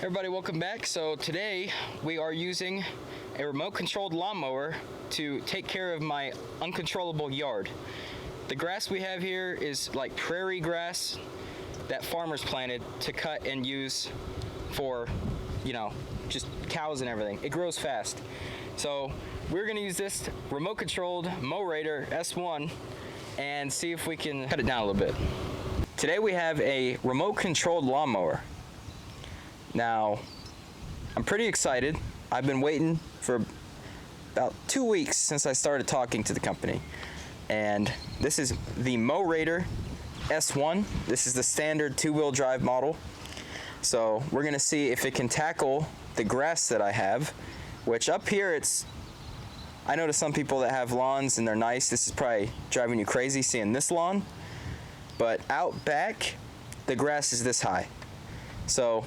Everybody, welcome back. So today we are using a remote controlled lawnmower to take care of my uncontrollable yard. The grass we have here is like prairie grass that farmers planted to cut and use for, just cows and everything. It grows fast. So we're gonna use this remote controlled Mowrator S1 and see if we can cut it down a little bit. Today we have a remote controlled lawnmower. Now, I'm pretty excited. I've been waiting for about 2 weeks since I started talking to the company. And this is the Mowrator S1. This is the standard 2-wheel drive model. So we're gonna see if it can tackle the grass that I have, which up here I know to some people that have lawns and they're nice, this is probably driving you crazy seeing this lawn. But out back, the grass is this high. So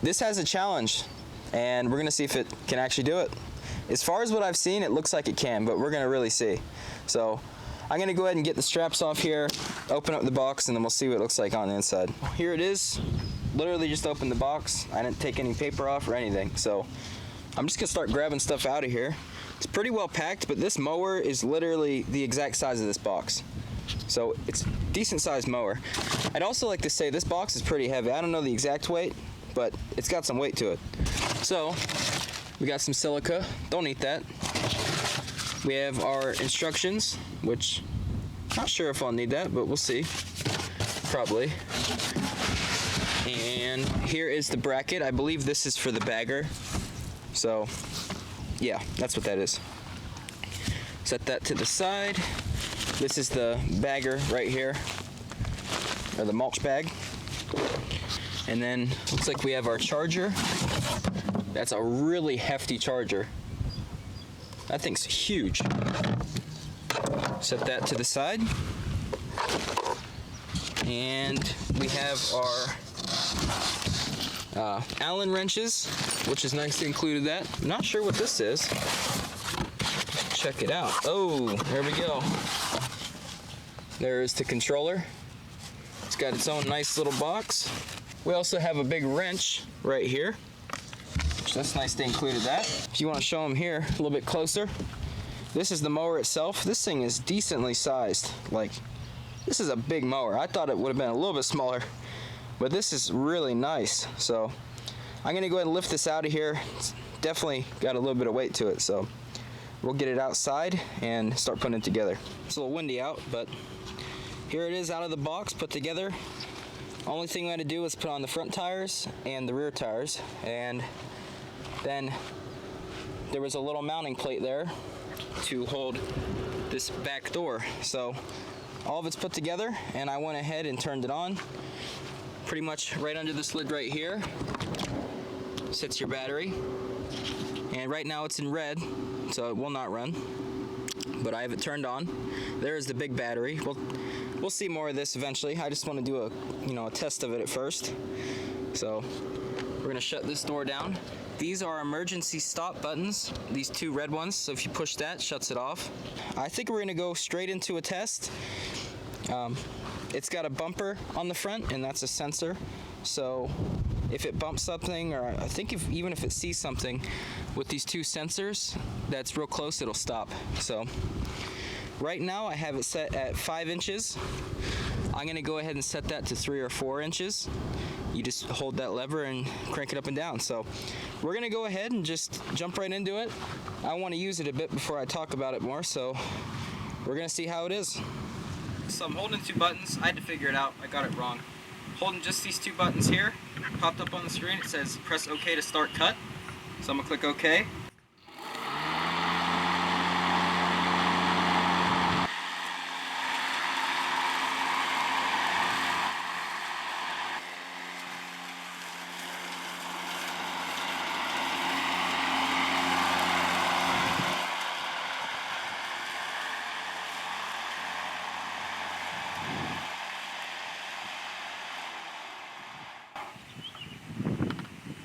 this has a challenge, and we're gonna see if it can actually do it. As far as what I've seen, it looks like it can, but we're gonna really see. So I'm gonna go ahead and get the straps off here, open up the box, and then we'll see what it looks like on the inside. Here it is. Literally just opened the box. I didn't take any paper off or anything. So I'm just gonna start grabbing stuff out of here. It's pretty well packed, but this mower is literally the exact size of this box. So it's a decent sized mower. I'd also like to say this box is pretty heavy. I don't know the exact weight, but it's got some weight to it. So we got some silica. Don't eat that. We have our instructions, which not sure if I'll need that, but we'll see. Probably. And here is the bracket. I believe this is for the bagger. So yeah, that's what that is. Set that to the side. This is the bagger right here, or the mulch bag. And then looks like we have our charger. That's a really hefty charger. That thing's huge. Set that to the side. And we have our Allen wrenches, which is nice to include that. I'm not sure what this is. Check it out. Oh, there we go. There's the controller. It's got its own nice little box. We also have a big wrench right here. So that's nice they included that. If you want to show them here a little bit closer, this is the mower itself. This thing is decently sized. Like, this is a big mower. I thought it would have been a little bit smaller, but this is really nice. So I'm gonna go ahead and lift this out of here. It's definitely got a little bit of weight to it, so we'll get it outside and start putting it together. It's a little windy out, but here it is out of the box, put together. Only thing we had to do was put on the front tires and the rear tires, and then there was a little mounting plate there to hold this back door. So all of it's put together, and I went ahead and turned it on. Pretty much right under this lid right here sits your battery, and right now it's in red, so it will not run, but I have it turned on. There is the big battery. We'll see more of this eventually. I just want to do a test of it at first. So we're gonna shut this door down. These are emergency stop buttons, these two red ones, so if you push that, shuts it off. I think we're gonna go straight into a test. It's got a bumper on the front, and that's a sensor. So if it bumps something, or I think even if it sees something with these two sensors that's real close, it'll stop. So right now I have it set at 5 inches. I'm gonna go ahead and set that to 3 or 4 inches. You just hold that lever and crank it up and down. So we're gonna go ahead and just jump right into it. I wanna use it a bit before I talk about it more, so we're gonna see how it is. So I'm holding 2 buttons. I had to figure it out. I got it wrong. Holding just these 2 buttons here. Popped up on the screen. It says press OK to start cut. So I'm gonna click OK.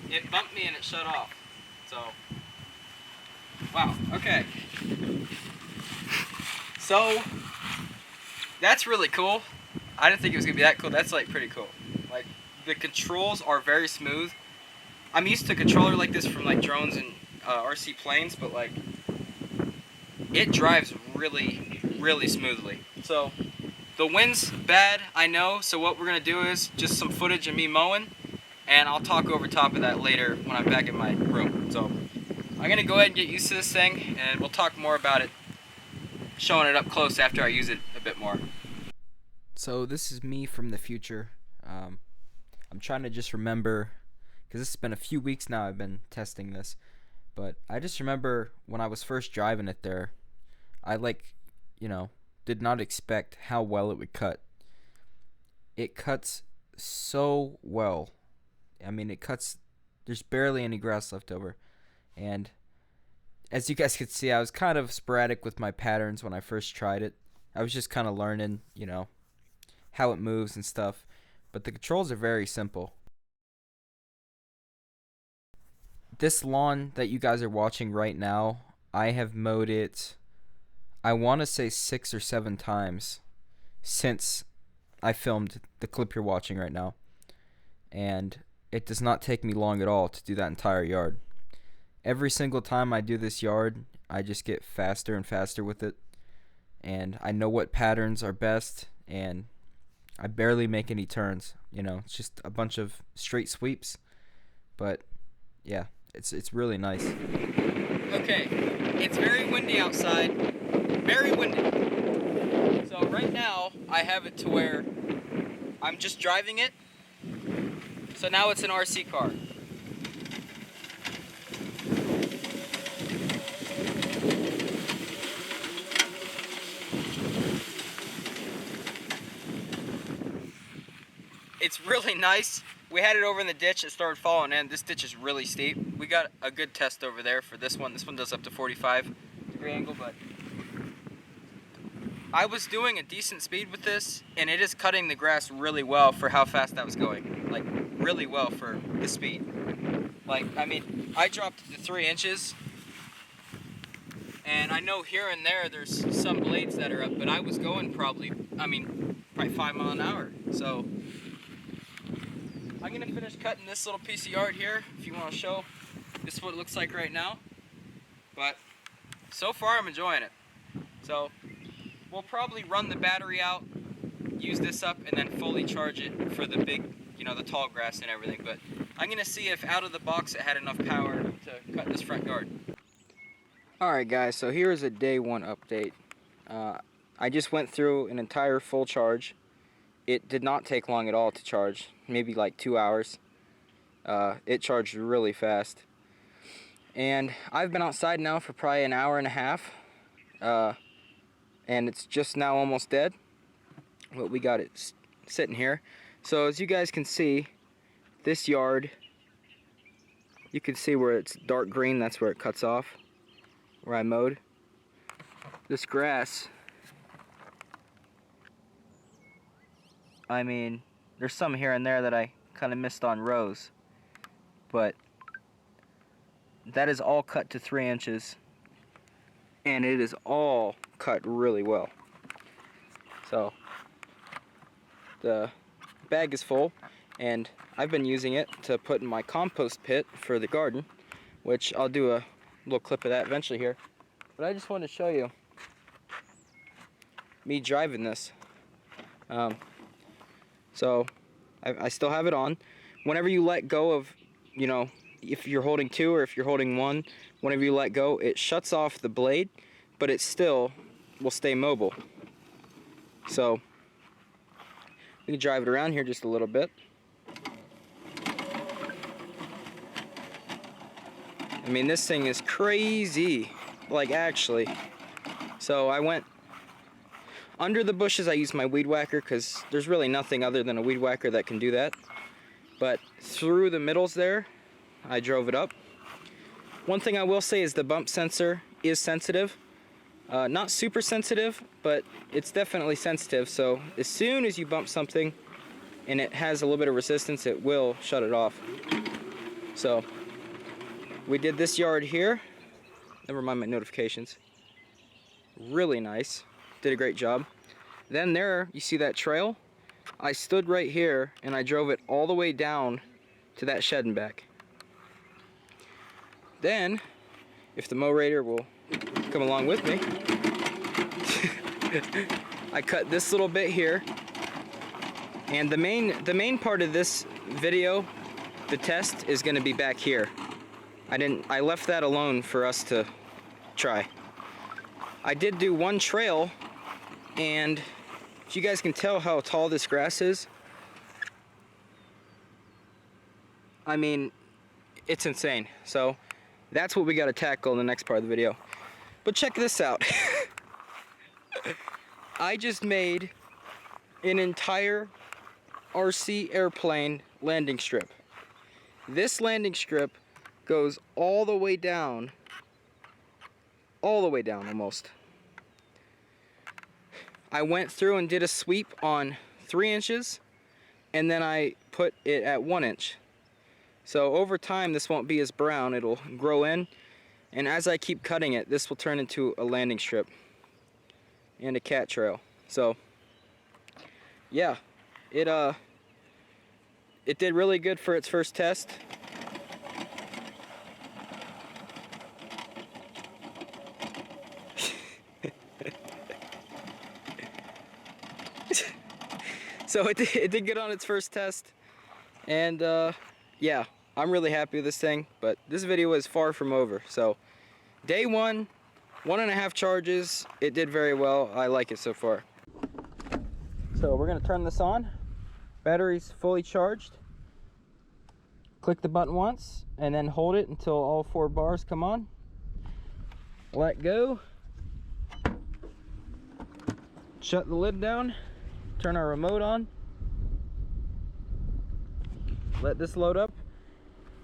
It bumped me and it shut off. So, wow, okay. So, that's really cool. I didn't think it was gonna be that cool. That's like pretty cool. Like, the controls are very smooth. I'm used to a controller like this from like drones and RC planes, but like it drives really, really smoothly. So the wind's bad, I know, so what we're gonna do is just some footage of me mowing, and I'll talk over top of that later when I'm back in my room. So I'm gonna go ahead and get used to this thing, and we'll talk more about it, showing it up close after I use it a bit more. So this is me from the future. I'm trying to just remember, because this has been a few weeks now I've been testing this, but I just remember when I was first driving it there, I did not expect how well it would cut. It cuts so well. I mean, there's barely any grass left over. And as you guys could see, I was kind of sporadic with my patterns when I first tried it. I was just kind of learning, how it moves and stuff. But the controls are very simple. This lawn that you guys are watching right now, I have mowed it, I want to say 6 or 7 times since I filmed the clip you're watching right now. And it does not take me long at all to do that entire yard. Every single time I do this yard, I just get faster and faster with it. And I know what patterns are best, and I barely make any turns. It's just a bunch of straight sweeps. But yeah, it's really nice. Okay, it's very windy outside. Very windy. So right now I have it to where I'm just driving it. So now it's an RC car. It's really nice. We had it over in the ditch. It started falling in. This ditch is really steep. We got a good test over there for this one. This one does up to 45-degree angle, but I was doing a decent speed with this, and it is cutting the grass really well for how fast that was going. Like, really well for the speed. Like, I mean, I dropped it to 3 inches, and I know here and there there's some blades that are up, but I was going probably 5 miles an hour. So I'm gonna finish cutting this little piece of yard here. If you want to show, this is what it looks like right now. But so far I'm enjoying it. So we'll probably run the battery out, use this up, and then fully charge it for the big, the tall grass and everything. But I'm gonna see if out of the box it had enough power to cut this front yard. Alright guys, so here is a day 1 update. I just went through an entire full charge. It did not take long at all to charge, maybe like 2 hours. It charged really fast. And I've been outside now for probably an hour and a half. And it's just now almost dead. But we got it sitting here. So as you guys can see, this yard, you can see where it's dark green, that's where it cuts off, where I mowed. This grass, I mean, there's some here and there that I kind of missed on rows, but that is all cut to 3 inches, and it is all cut really well. So the bag is full, and I've been using it to put in my compost pit for the garden, which I'll do a little clip of that eventually here. But I just wanted to show you me driving this. So I still have it on. Whenever you let go of, if you're holding 2 or if you're holding 1, whenever you let go, it shuts off the blade, but it still will stay mobile. So we can drive it around here just a little bit. I mean, this thing is crazy, like actually. So I went under the bushes. I used my weed whacker because there's really nothing other than a weed whacker that can do that. But through the middles there, I drove it up. One thing I will say is the bump sensor is sensitive. Not super sensitive, but it's definitely sensitive. So as soon as you bump something and it has a little bit of resistance, it will shut it off. So we did this yard here. Never mind my notifications. Really nice. Did a great job. Then there, you see that trail? I stood right here and I drove it all the way down to that shed and back. Then, if the Mowrator will come along with me, I cut this little bit here. And the main part of this video, the test, is going to be back here. I left that alone for us to try. I did do one trail, and if you guys can tell how tall this grass is, I mean, it's insane. So that's what we got to tackle in the next part of the video. But check this out. I just made an entire RC airplane landing strip. This landing strip goes all the way down almost. I went through and did a sweep on 3 inches, and then I put it at 1 inch. So over time this won't be as brown, it'll grow in, and as I keep cutting it, this will turn into a landing strip and a cat trail. So yeah, it did really good for its first test. So it did good on its first test, and yeah, I'm really happy with this thing, but this video is far from over. So day 1, 1.5 charges, it did very well. I like it so far. So we're gonna turn this on. Battery's fully charged. Click the button once and then hold it until all 4 bars come on. Let go. Shut the lid down. Turn our remote on. Let this load up.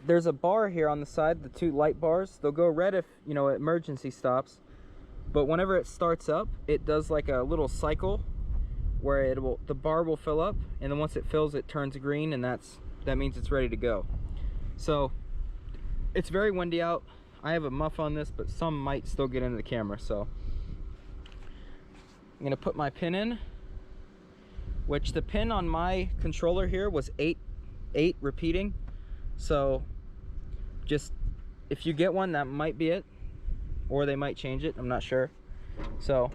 There's a bar here on the side, the 2 light bars. They'll go red if, you know, emergency stops. But whenever it starts up, it does like a little cycle where the bar will fill up, and then once it fills, it turns green, and that means it's ready to go. So it's very windy out. I have a muff on this, but some might still get into the camera. So I'm gonna put my pin in, which the pin on my controller here was 8 repeating. So just, if you get one, that might be it, or they might change it, I'm not sure. So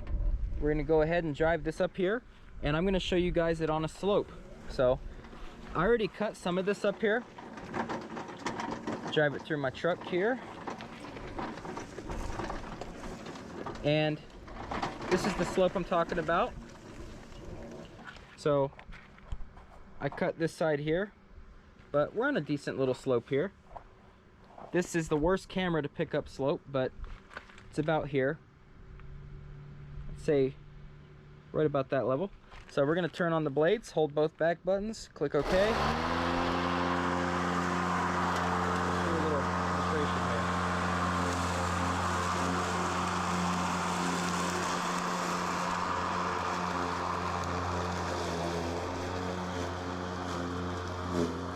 we're gonna go ahead and drive this up here, and I'm gonna show you guys it on a slope. So I already cut some of this up here. Drive it through my truck here. And this is the slope I'm talking about. So I cut this side here, but we're on a decent little slope here. This is the worst camera to pick up slope, but it's about here. Let's say right about that level. So we're gonna turn on the blades, hold both back buttons, click OK. Do a little demonstration here.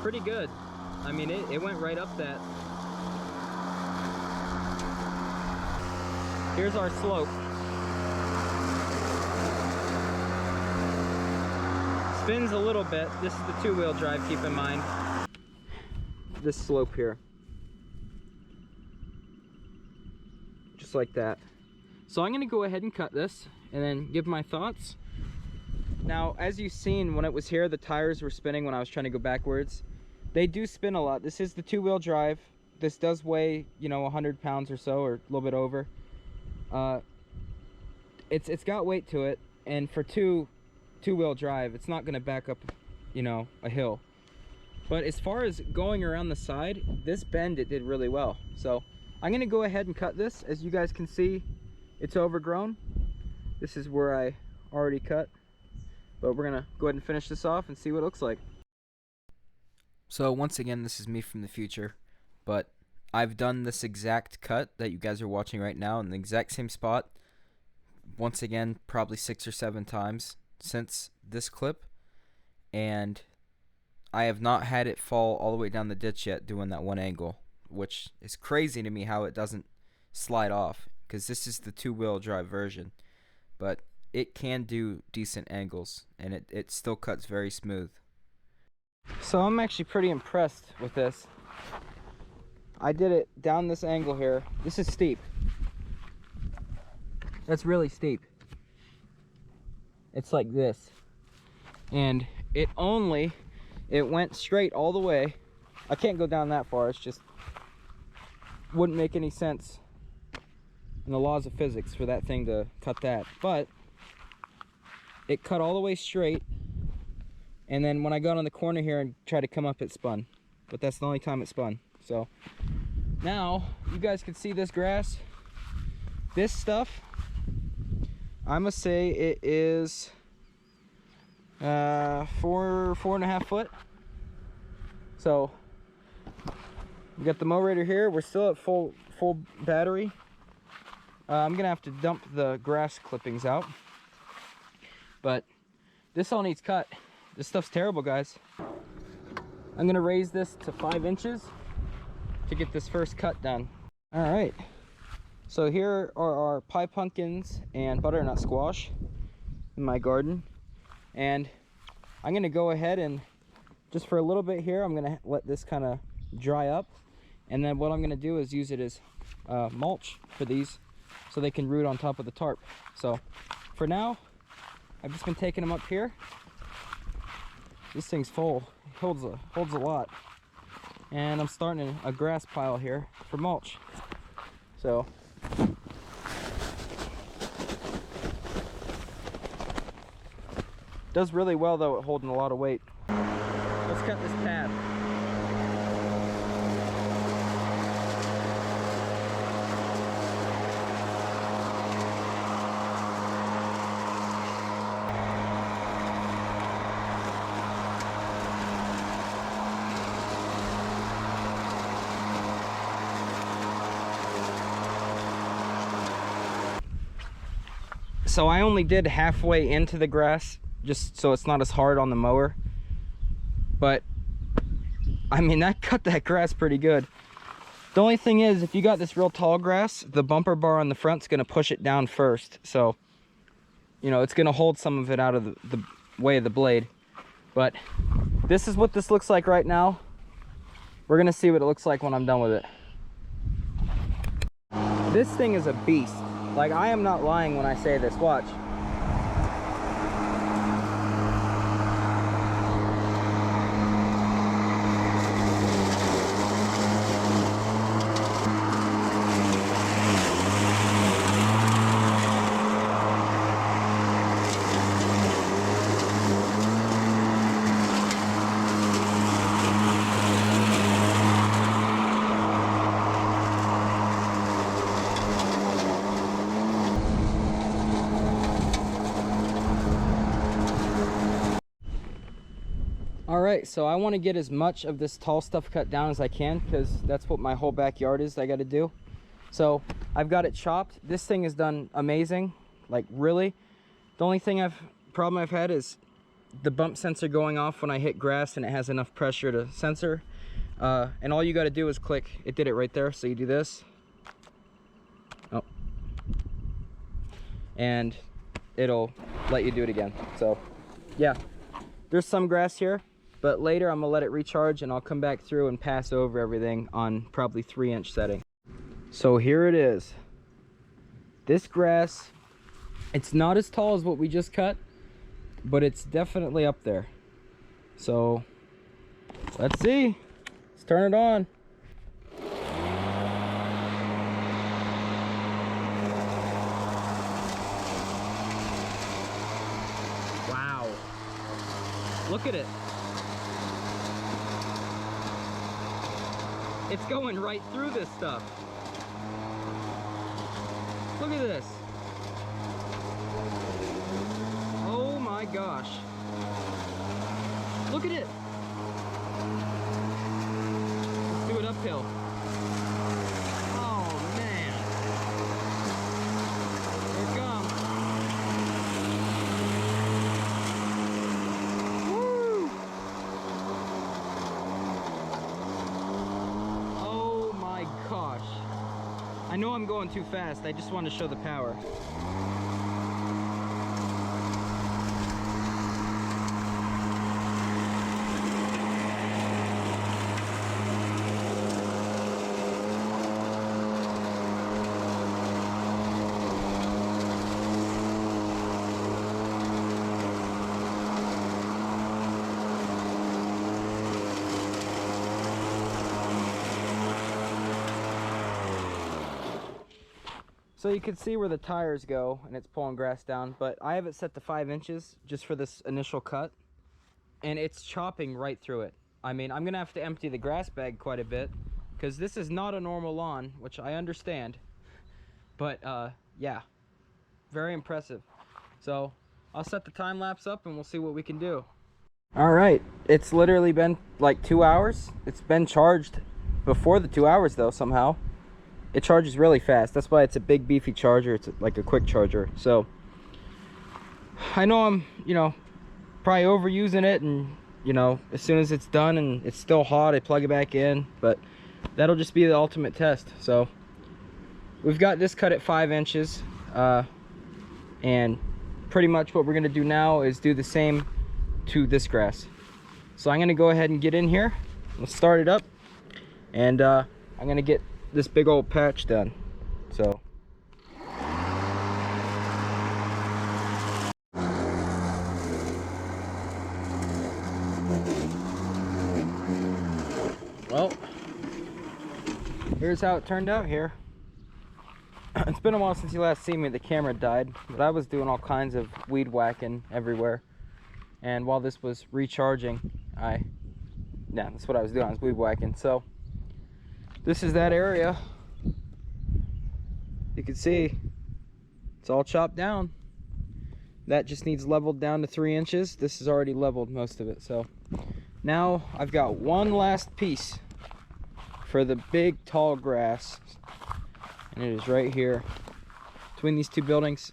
Pretty good. I mean, it went right up that. Here's our slope. Spins a little bit. This is the 2-wheel drive, keep in mind. This slope here. Just like that. So I'm gonna go ahead and cut this and then give my thoughts. Now, as you've seen, when it was here, the tires were spinning when I was trying to go backwards. They do spin a lot. This is the 2-wheel drive. This does weigh, you know, 100 pounds or so, or a little bit over. It's got weight to it, and for two-wheel drive, it's not going to back up, you know, a hill. But as far as going around the side, this bend, it did really well. So I'm going to go ahead and cut this. As you guys can see, it's overgrown. This is where I already cut. But we're going to go ahead and finish this off and see what it looks like. So once again, this is me from the future, but I've done this exact cut that you guys are watching right now in the exact same spot, once again, probably 6 or 7 times since this clip, and I have not had it fall all the way down the ditch yet doing that one angle, which is crazy to me how it doesn't slide off, because this is the 2-wheel drive version, but it can do decent angles, and it still cuts very smooth. So I'm actually pretty impressed with this. I did it down this angle here. This is steep. That's really steep. It's like this. And it went straight all the way. I can't go down that far. It's just wouldn't make any sense in the laws of physics for that thing to cut that. But it cut all the way straight. And then when I got on the corner here and tried to come up, it spun. But that's the only time it spun. So now you guys can see this grass. This stuff, I must say it is 4.5 foot. So we got the Mowrator here. We're still at full battery. I'm gonna have to dump the grass clippings out, but this all needs cut. This stuff's terrible, guys. I'm gonna raise this to 5 inches to get this first cut done. All right, so here are our pie pumpkins and butternut squash in my garden, and I'm gonna go ahead and just for a little bit here, I'm gonna let this kind of dry up, and then what I'm gonna do is use it as mulch for these so they can root on top of the tarp. So for now, I've just been taking them up here. This thing's full. It holds a lot. And I'm starting a grass pile here for mulch. So does really well though at holding a lot of weight. Let's cut this path. So I only did halfway into the grass just so it's not as hard on the mower, but I mean that cut that grass pretty good. The only thing is, if you got this real tall grass, the bumper bar on the front's gonna push it down first, so you know it's gonna hold some of it out of the way of the blade. But this is what this looks like right now. We're gonna see what it looks like when I'm done with it. This thing is a beast. Like, I am not lying when I say this. Watch. Alright, so I want to get as much of this tall stuff cut down as I can, because that's what my whole backyard is I got to do. So I've got it chopped. This thing is done amazing, like really. The only problem I've had is the bump sensor going off when I hit grass and it has enough pressure to sensor. And all you got to do is click. It did it right there. So you do this. Oh. And it'll let you do it again. So yeah, there's some grass here. But later I'm gonna let it recharge and I'll come back through and pass over everything on probably 3-inch setting. So here it is. This grass, it's not as tall as what we just cut, but it's definitely up there. So let's see. Let's turn it on. Wow. Look at it. It's going right through this stuff. Look at this. Oh my gosh. Look at it. Let's do it uphill. Oh man. Here it comes. Woo! Oh my gosh. I know I'm going too fast. I just want to show the power. So you can see where the tires go and it's pulling grass down, but I have it set to 5 inches just for this initial cut, and it's chopping right through it. I mean, I'm gonna have to empty the grass bag quite a bit because this is not a normal lawn, which I understand, but yeah, very impressive. So I'll set the time lapse up and we'll see what we can do. All right, it's literally been like 2 hours. It's been charged before the 2 hours though, somehow. It charges really fast. That's why it's a big beefy charger. It's like a quick charger. So I know I'm, you know, probably overusing it, and you know, as soon as it's done and it's still hot, I plug it back in, but that'll just be the ultimate test. So we've got this cut at 5 inches, and pretty much what we're gonna do now is do the same to this grass. So I'm gonna go ahead and get in here. Let's start it up, and I'm gonna get this big old patch done. So well, here's how it turned out here. It's been a while since you last seen me. The camera died, but I was doing all kinds of weed whacking everywhere, and while this was recharging, that's what I was doing. I was weed whacking. So this is that area. You can see it's all chopped down. That just needs leveled down to 3 inches. This is already leveled, most of it. So now I've got one last piece for the big tall grass, and it is right here between these two buildings.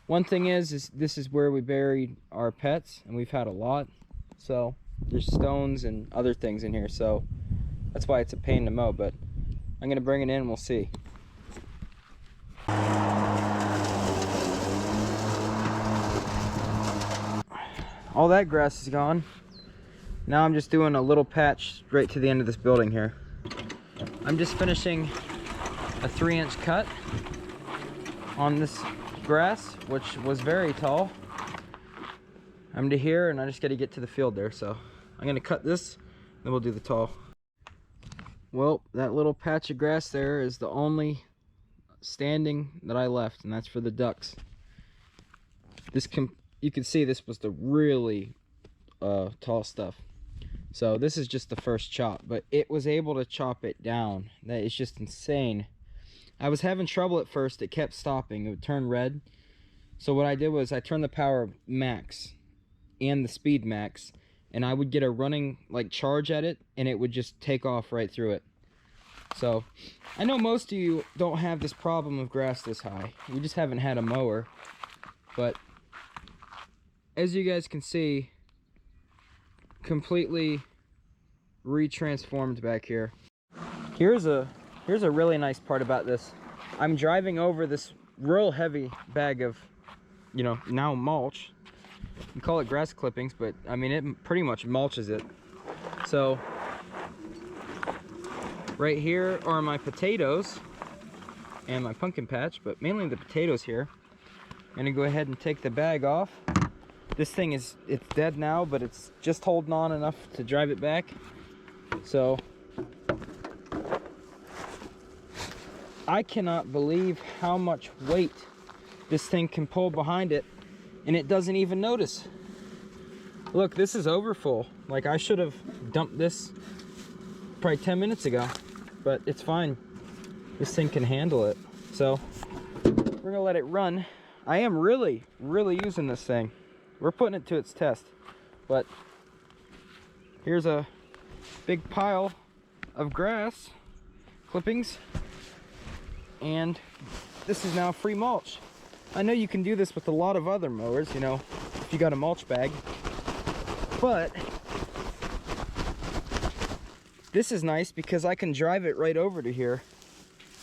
One thing is this is where we buried our pets, and we've had a lot. So there's stones and other things in here, so that's why it's a pain to mow, but I'm gonna bring it in and we'll see. All that grass is gone. Now I'm just doing a little patch right to the end of this building here. I'm just finishing a 3-inch cut on this grass, which was very tall. I'm to here, and I just got to get to the field there, so I'm gonna cut this, then we'll do the tall. Well, that little patch of grass there is the only standing that I left, and that's for the ducks. You can see this was the really tall stuff. So this is just the first chop, but it was able to chop it down. That is just insane. I was having trouble at first. It kept stopping. It would turn red. So what I did was I turned the power max and the speed max, and I would get a running like charge at it, and it would just take off right through it. So I know most of you don't have this problem of grass this high. We just haven't had a mower. But as you guys can see, completely retransformed back here. Here's a really nice part about this. I'm driving over this real heavy bag of, you know, now mulch. You call it grass clippings, but I mean it pretty much mulches it. So right here are my potatoes and my pumpkin patch, but mainly the potatoes here. I'm gonna go ahead and take the bag off. This thing it's dead now, but it's just holding on enough to drive it back. So I cannot believe how much weight this thing can pull behind it, and it doesn't even notice. Look, this is overfull. Like, I should have dumped this probably 10 minutes ago, but it's fine. This thing can handle it. So we're gonna let it run. I am really using this thing. We're putting it to its test. But here's a big pile of grass clippings, and this is now free mulch. I know you can do this with a lot of other mowers, you know, if you got a mulch bag, but this is nice because I can drive it right over to here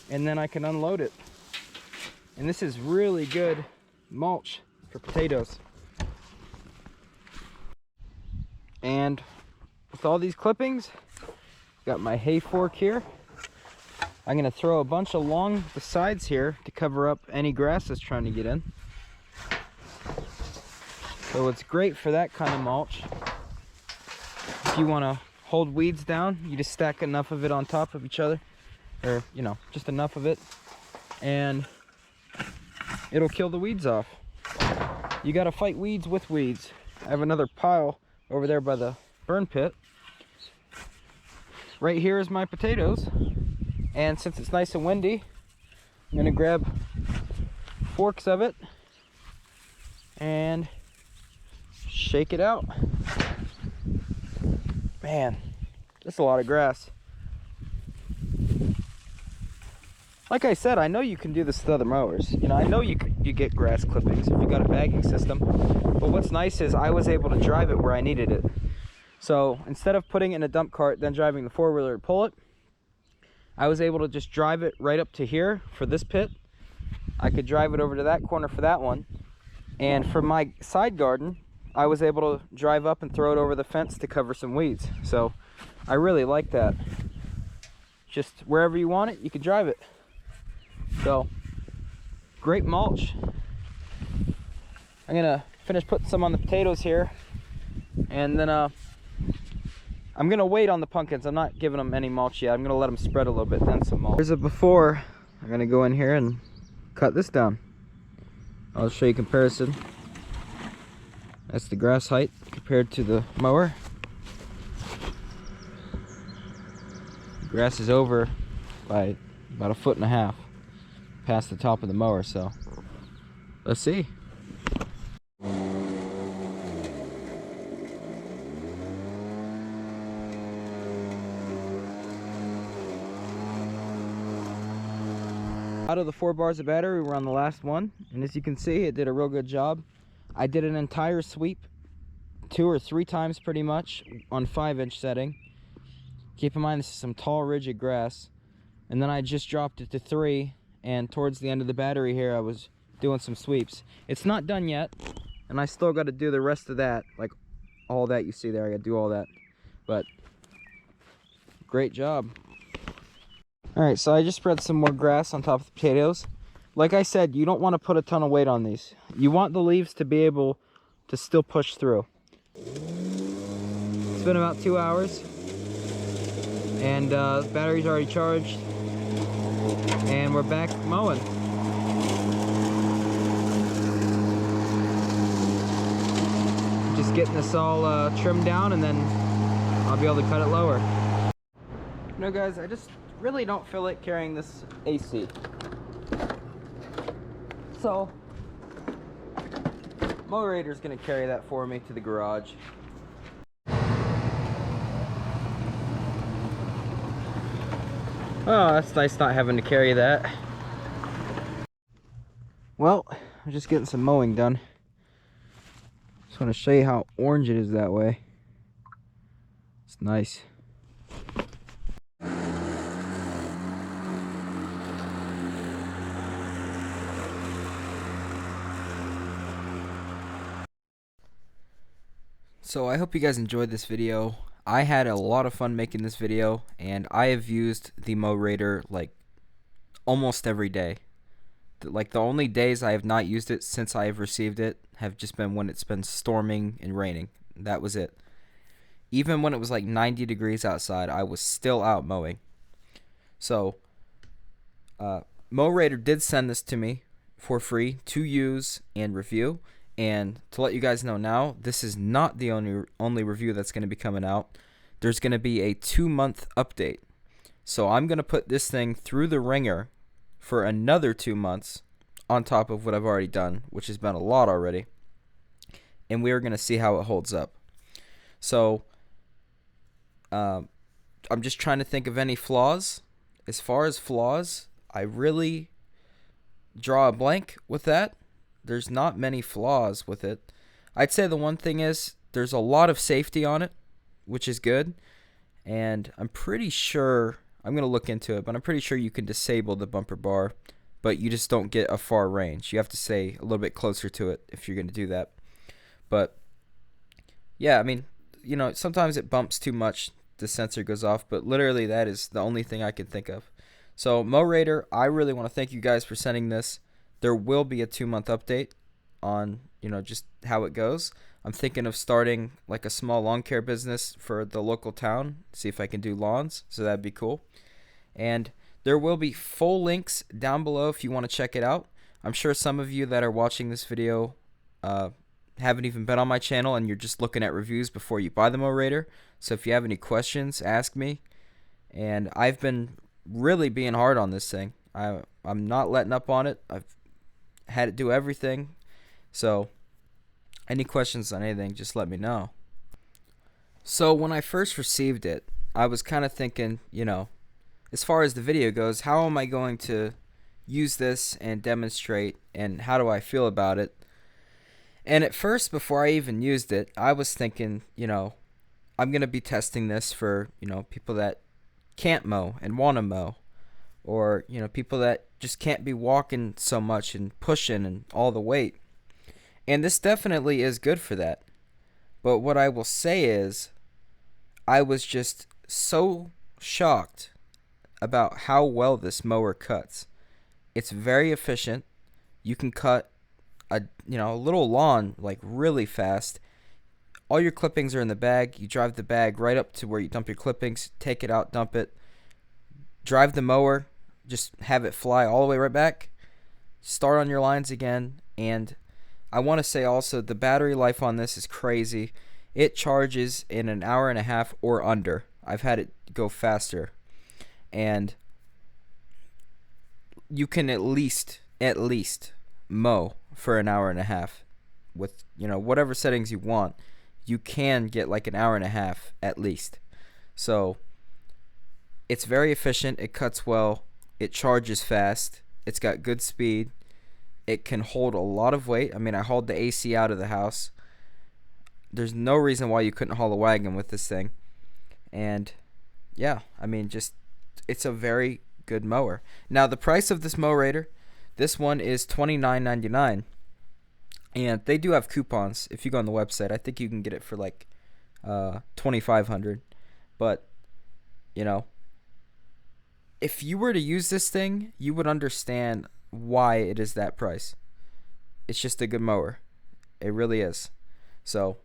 and then I can unload it. And this is really good mulch for potatoes. And with all these clippings, got my hay fork here. I'm gonna throw a bunch along the sides here to cover up any grass that's trying to get in. So it's great for that kind of mulch. If you wanna hold weeds down, you just stack enough of it on top of each other, or you know, just enough of it. And it'll kill the weeds off. You gotta fight weeds with weeds. I have another pile over there by the burn pit. Right here is my potatoes. And since it's nice and windy, I'm gonna grab forks of it and shake it out. Man, that's a lot of grass. Like I said, I know you can do this with other mowers. You know, I know you get grass clippings if you got a bagging system. But what's nice is I was able to drive it where I needed it. So instead of putting it in a dump cart, then driving the four-wheeler to pull it, I was able to just drive it right up to here for this pit. I could drive it over to that corner for that one. And for my side garden, I was able to drive up and throw it over the fence to cover some weeds. So I really like that. Just wherever you want it, you can drive it. So great mulch. I'm gonna finish putting some on the potatoes here, and then I'm gonna wait on the pumpkins. I'm not giving them any mulch yet. I'm gonna let them spread a little bit, then some mulch. Here's a before. I'm gonna go in here and cut this down. I'll show you comparison. That's the grass height compared to the mower. The grass is over by about 1.5 feet past the top of the mower, so let's see. Out of the 4 bars of battery, we're on the last one, and as you can see, it did a real good job. I did an entire sweep 2 or 3 times pretty much on 5-inch setting. Keep in mind this is some tall rigid grass, and then I just dropped it to 3, and towards the end of the battery here I was doing some sweeps. It's not done yet, and I still got to do the rest of that, like all that you see there. I got to do all that, but great job. Alright, so I just spread some more grass on top of the potatoes. Like I said, you don't want to put a ton of weight on these. You want the leaves to be able to still push through. It's been about 2 hours, and the battery's already charged, and we're back mowing. Just getting this all trimmed down, and then I'll be able to cut it lower. You know, guys, I just really don't feel like carrying this AC. So, Mowrator's gonna carry that for me to the garage. Oh, that's nice not having to carry that. Well, I'm just getting some mowing done. Just want to show you how orange it is that way. It's nice. So I hope you guys enjoyed this video. I had a lot of fun making this video, and I have used the Mowrator like almost every day. Like the only days I have not used it since I have received it have just been when it's been storming and raining. That was it. Even when it was like 90 degrees outside, I was still out mowing. So Mowrator did send this to me for free to use and review. And to let you guys know now, this is not the only review that's going to be coming out. There's going to be a 2-month update. So I'm going to put this thing through the ringer for another 2 months on top of what I've already done, which has been a lot already. And we are going to see how it holds up. So I'm just trying to think of any flaws. As far as flaws, I really draw a blank with that. There's not many flaws with it. I'd say the one thing is there's a lot of safety on it, which is good. And I'm pretty sure, I'm going to look into it, but I'm pretty sure you can disable the bumper bar, but you just don't get a far range. You have to stay a little bit closer to it if you're going to do that. But yeah, I mean, you know, sometimes it bumps too much, the sensor goes off, but literally that is the only thing I can think of. So Mowrator, I really want to thank you guys for sending this. There will be a 2-month update on, you know, just how it goes. I'm thinking of starting like a small lawn care business for the local town, see if I can do lawns, so that'd be cool. And there will be full links down below if you want to check it out. I'm sure some of you that are watching this video haven't even been on my channel and you're just looking at reviews before you buy the Mowrator. So if you have any questions, ask me. And I've been really being hard on this thing. I'm not letting up on it. I've had it do everything. So any questions on anything, just let me know. So when I first received it, I was kind of thinking, you know, as far as the video goes, how am I going to use this and demonstrate, and how do I feel about it? And at first, before I even used it, I was thinking, you know, I'm going to be testing this for, you know, people that can't mow and want to mow, or, you know, people that just can't be walking so much and pushing and all the weight. And this definitely is good for that. But what I will say is, I was just so shocked about how well this mower cuts. It's very efficient. You can cut a little lawn like really fast. All your clippings are in the bag. You drive the bag right up to where you dump your clippings, take it out, dump it, drive the mower, just have it fly all the way right back, start on your lines again. And I want to say also, the battery life on this is crazy. It charges in an hour and a half or under. I've had it go faster. And you can at least mow for an hour and a half with, you know, whatever settings you want. You can get like an hour and a half at least. So it's very efficient. It cuts well. It charges fast. It's got good speed. It can hold a lot of weight. I mean, I hauled the AC out of the house. There's no reason why you couldn't haul a wagon with this thing. And yeah, I mean, just, it's a very good mower. Now, the price of this Mowrator, this one is $29.99. And they do have coupons. If you go on the website, I think you can get it for like $2,500. But, you know, if you were to use this thing, you would understand why it is that price. It's just a good mower. It really is. So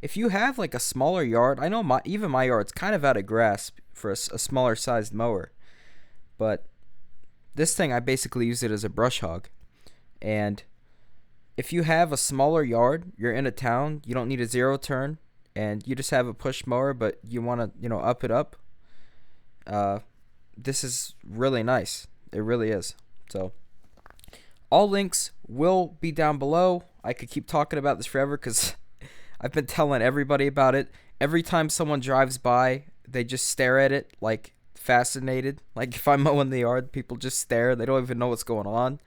if you have like a smaller yard, I know even my yard's kind of out of grasp for a smaller sized mower, but this thing, I basically use it as a brush hog. And if you have a smaller yard, you're in a town, you don't need a zero turn, and you just have a push mower, but you want to, you know, up it up, this is really nice. It really is. So all links will be down below. I could keep talking about this forever because I've been telling everybody about it. Every time someone drives by, they just stare at it like fascinated. Like if I'm mowing the yard, people just stare. They don't even know what's going on.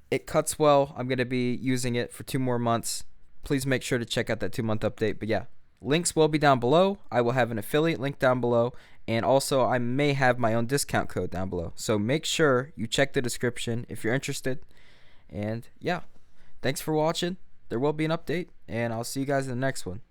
It cuts well. I'm going to be using it for 2 more months. Please make sure to check out that 2-month update. But yeah, links will be down below. I will have an affiliate link down below. And also, I may have my own discount code down below. So make sure you check the description if you're interested. And yeah, thanks for watching. There will be an update, and I'll see you guys in the next one.